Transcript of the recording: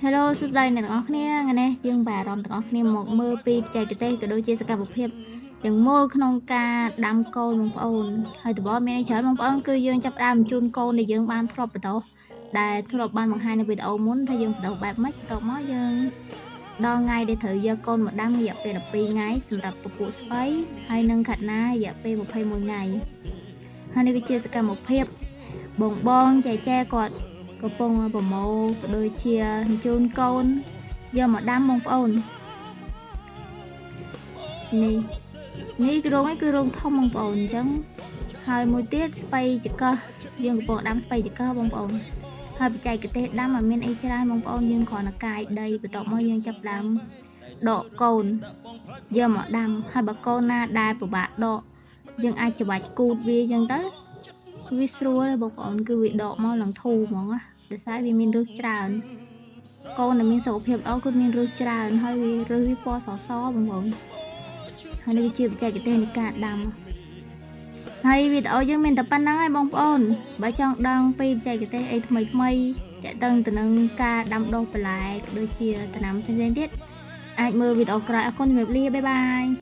Hello សួស្តីអ្នកទាំងអស់គ្នាថ្ងៃនេះយើងបាទអារម្មណ៍ទាំងអស់គ្នាមកមើលពីបច្ចេកទេសក៏ដូចជាសកម្មភាពទាំងមូលក្នុងការដាំកូនបងប្អូនហើយតបមានអីច្រើនបងប្អូនគឺយើងចាប់ផ្ដើមជូនកូនដែលយើងបានធ្លាប់បន្តដែលធ្លាប់បានបង្ហាញនៅវីដេអូមុនថាយើងបន្តបែបម៉េចបន្ទាប់មកយើងដល់ថ្ងៃដែលត្រូវយកកូនមកដាំរយៈពេល12ថ្ងៃសម្រាប់ពពួកស្បៃហើយនឹងខាត់ណារយៈពេល21ថ្ងៃហើយនេះគឺជាសកម្មភាពបងចែគាត់កំពុងប្រមូលក៏ដូចជាជូនកូនយកមកដាំបងប្អូននេះគឺរោងគឺរោងធំបងប្អូនអញ្ចឹងហើយមួយទៀតស្បៃចកោះយើងកំពុងដាំស្បៃចកោះបងប្អូនហើយបច្ចេកទេសដាំមិនមានអីច្រើនបងប្អូនយើងគ្រាន់តែកាយដីបន្ទាប់មកយើងចាប់ដើមដកកូនយកមកដាំហើយបើកូនណាដែលពិបាកដកយើងអាចច្របាច់គូតវាអញ្ចឹងទៅវាស្រួលបងប្អូនគឺវាដកមកឡើងធូរហ្មងណាដោយសារវាមានរសច្រើនកូនដែលមានសុខភាពល្អគឺមានរសច្រើនហើយវារសវាពណ៌សបងប្អូនហើយនេះជាបច្ចេកទេសនៃការដាំហើយវីដេអូយើងមានតែប៉ុណ្្នឹងហើយបងប្អូនបើចង់ដឹងពីបច្ចេកទេសអីថ្មីតាក់ទងទៅនឹងការដាំដុះបន្លែក៏ដូចជាដំណាំផ្សេងៗទៀតអាចមើលវីដេអូក្រោយអរគុណជំរាបលាបាយបាយ